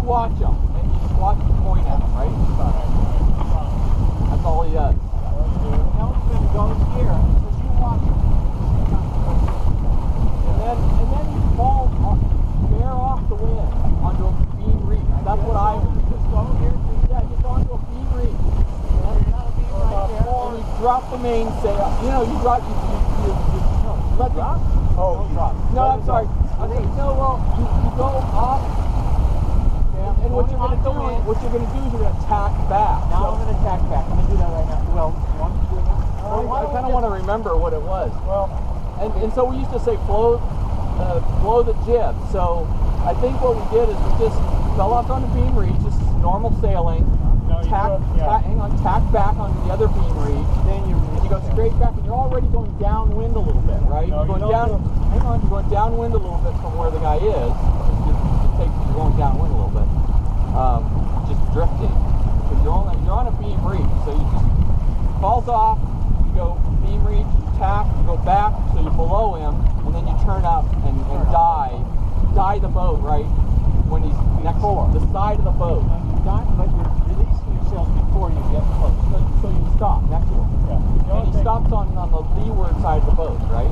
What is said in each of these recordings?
watch him, and you just watch him point at him, right? That's all he does. The helmsman goes here, because you watch him. And then he falls fair off the wind onto a beam reef. That's what I would just go here. Yeah, just onto a beam reef. And you drop the mainsail. You know, you drop. You let the. Oh, you drop. No, I'm sorry. No, well, you go off. Yeah. And what you're going to do is you're going to tack back. Now I'm going to tack back. I'm going to do that right now. Well, you want me to do it now? I kind of want to remember what it was. Well, and so we used to say blow the jib. So I think what we did is we just fell off on the beam reach, just normal sailing. Tack back onto the other beam reach. Then you go straight back, and you're already going downwind a little bit, right? No, you're going downwind a little bit from where the guy is. You're going downwind a little bit, just drifting. Because you're on a beam reach, so you just falls off. You go beam reach, you tack, you go back, so you're below him, and then you turn up and dive the boat, right? When he's next to the side of the boat. But you're releasing yourself before you get close. So you stop next to him. Yeah. And he stops on the leeward side of the boat, right?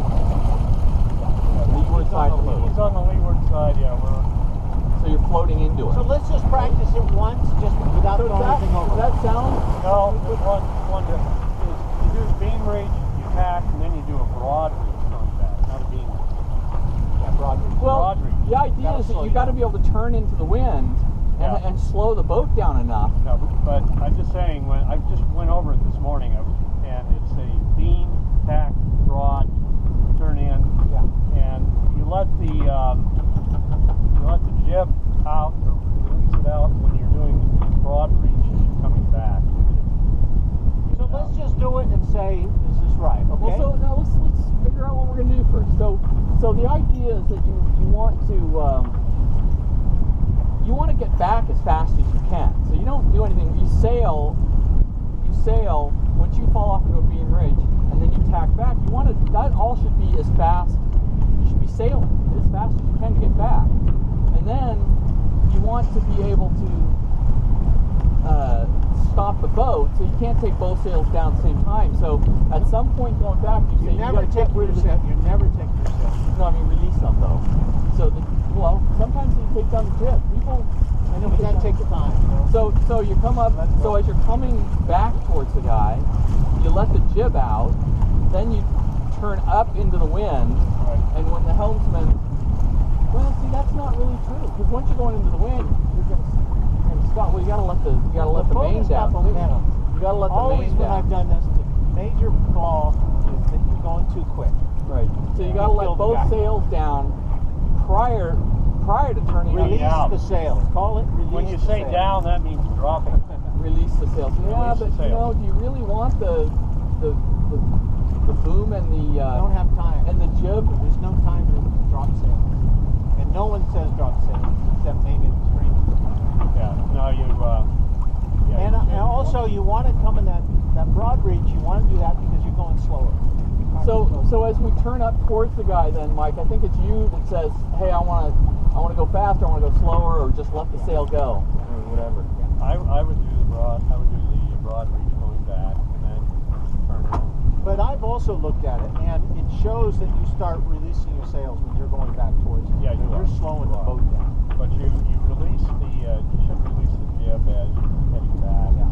Leeward side of the boat. He's on the leeward side, yeah. So you're floating into it. So let's just practice it once, just without throwing anything over. Does that sound? No, one difference. You do beam reach, you tack, and then you do a broad reach going back, not a beam reach. Yeah, broad reach. Well, broad reach. the idea is that you got to be able to turn into the wind and slow the boat down enough. No, but I'm just saying, when I just went over it this morning, and it's a beam, tack, broad, turn in, and you let the jib out or release it out when you're doing broad reach as you're coming back. So let's just do it and say, is this right? Okay. Well, so now let's figure out what we're going to do first. So the idea is that you want to get back as fast as you can. So you don't do anything. You sail once you fall off into a beam ridge, and then you tack back. That all should be as fast. You should be sailing as fast as you can to get back. And then you want to be able to stop the boat, so you can't take both sails down at the same time. So at some point going back, you never take yourself. You never take yourself. No, I mean release them though. So sometimes you take down the jib. I know, but that takes time. So you come up. So as you're coming back towards the guy, you let the jib out. Then you turn up into the wind, and when the helmsman. Well, see, that's not really true, because once you're going into the wind, you're going to stop. Well, you got to let the main down. You got to let the main down. Always when I've done this, the major flaw is that you're going too quick. Right. So you got to let both sails down prior to turning. Release the sails. Call it release. When you say down, that means dropping. Release the sails. Yeah, but you know, do you really want the boom and the? Don't have time. And the jib. There's no time to drop sails. And no one says drop sails, except maybe the stream. Yeah. No, and also, you want to come in that broad reach. You want to do that because you're going slower. So as we turn up towards the guy, then Mike, I think it's you that says, "Hey, I want to go faster. I want to go slower, or just let the sail go, or whatever." I would do the broad reach going back, and then turn in. But I've also looked at it, and it shows that you start releasing your sails when you're going back towards it. Yeah, you're slowing the boat down. But you release you should release the jib as you're heading back. Yeah.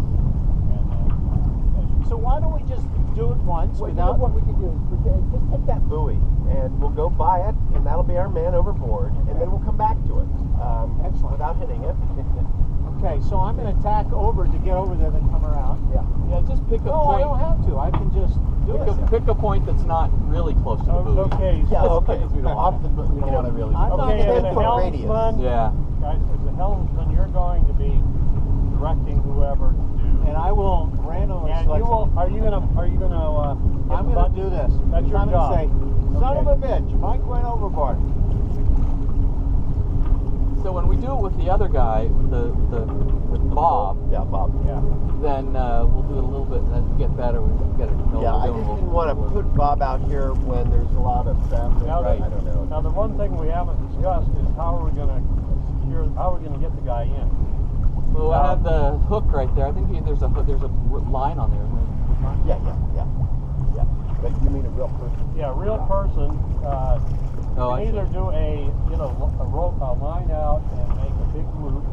And so why don't we just do it once without? What we can do is just take that buoy, and we'll go by it, and that'll be our man overboard, and then we'll come back to it. Excellent. Without hitting it. Okay, so I'm going to tack over to get over there, then come around. Yeah. Yeah, just pick a point. No, I don't have to. I can just do it. Pick a point that's not really close to the buoy. Okay. Yeah, okay. We don't want to really. I'm not Okay, going as to a radius. helmsman, Yeah. guys, as a helmsman, you're going to be directing whoever to do. And I will randomly And select. are you gonna? I'm going to do this. That's your I'm job. going to say, son of a bitch, Mike went overboard. So when we do it with the other guy, with Bob, Yeah, Bob. Yeah. then we'll do it a little bit, and as we get better, we can get it. Yeah, I just didn't want to put Bob out here when there's a lot of traffic. Now, I don't know. Now, the one thing we haven't discussed is how are we going to secure how are we going to get the guy in? Well, I have the hook right there. I think there's a line on there. Yeah. But you mean a real person? Yeah, a real person. Oh, I You can either see. do a line out and make a big loop,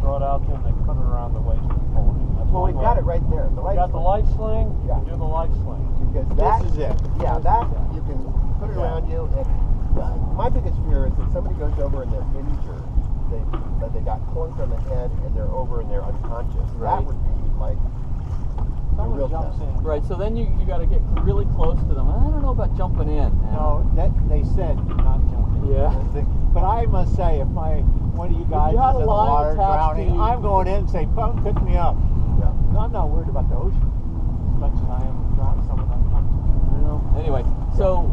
throw it out there, and then put it around the waist and pull it in. That's Well, we've one got way. it right there. The You light got the light sling. You Yeah. can do the light sling. Because that This is it. Yeah, that you can put it Yeah. around you. And my biggest fear is that somebody goes over and they're injured. They got clunked on the head and they're over and they're unconscious. Right. That would be like the Someone real jumps test. in. Right, so then you got to get really close to them. I don't know about jumping in. No, that they said do not jump in. Yeah. But I must say, if one of you guys you had is a in the line water attached drowning, to you- I'm going in and say, pick me up. Yeah. I'm not worried about the ocean as much as I am drowning someone unconscious. Anyway, so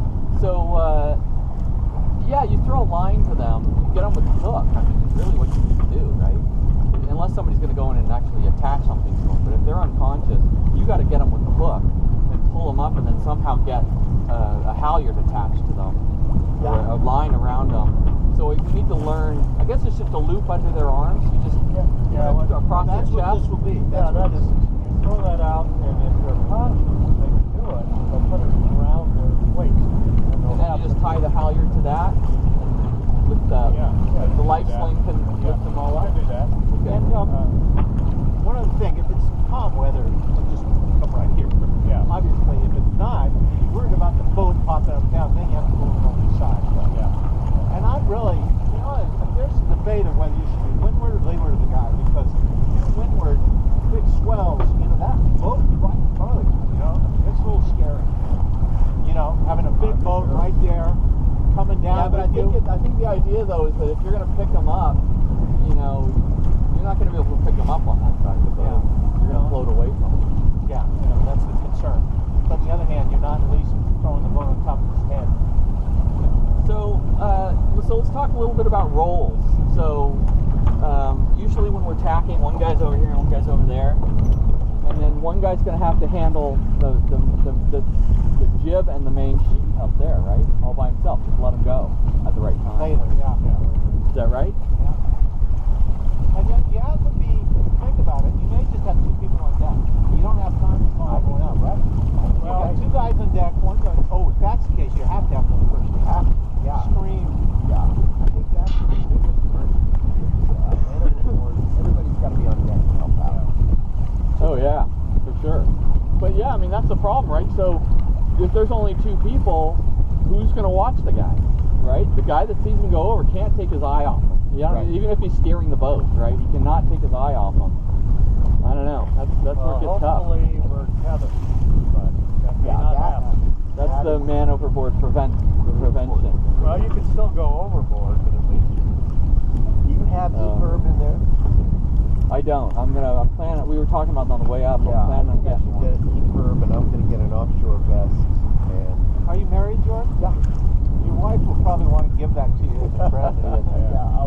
yeah, you throw a line to them, you get them with the hook. I mean, it's really what you need to do, right? Unless somebody's going to go in and actually attach something to them. But if they're unconscious, you got to get them with the hook and pull them up, and then somehow get a halyard attached to them, or a line around them. So we need to learn. I guess it's just a loop under their arms. You just across That's their what chest. this will be. Yeah, That's what that's this is. you throw that out, and if they're conscious, they can do it. They'll put it around their waist, and they'll And then have you just tie the halyard to that, and with the life do that. sling can lift them all You up. can do that. Okay. And one other thing, if it's calm weather, it'll just come right here. Yeah. Obviously, if it's not, you're worried about the boat popping up and down, then you have to go on the side. Yeah. And I'm really, there's a debate of whether you should be windward or leeward of the guy, because windward, big swells, that boat right in front of you, it's a little scary. Having a big boat right there, coming Yeah, down but with I think the idea though is that if you're going to pick them up, you're not going to be able to pick them up on that side of the boat. Yeah. You're going to float away from them. Yeah, that's the concern. But on the other hand, you're not at least throwing the boat on top of his head. So let's talk a little bit about roles. So usually when we're tacking, one guy's over here and one guy's over there, and then one guy's going to have to handle the jib and the main sheet up there, right? All by himself. Just let him go at the right time. Later, yeah. Is that right? Yeah. And you have to think about it, you may just have two people on deck. You don't have time to follow everyone up, right? You got two guys on deck, one guy, if that's the case, you have to have another person. You have to scream. Yeah. I think that's the biggest emergency. Everybody's got to be on deck to help out. Oh yeah, for sure. But yeah, I mean that's the problem, right? So if there's only two people, who's going to watch the guy, right? The guy that sees him go over can't take his eye off him. Right. Even if he's steering the boat, right? He cannot take his eye off him. I don't know. That's where it gets tough. Hopefully we're tethered, but that may not happen. That's the man overboard prevention. Well, you can still go overboard, but at least Do you have e-verb in there? I don't. I'm planning. We were talking about that on the way up. I'm planning on I getting should one. get an e-verb, and I'm going to get an offshore vest. And Are you married, George? Yeah. Your wife will probably want to give that to you as a present. yeah,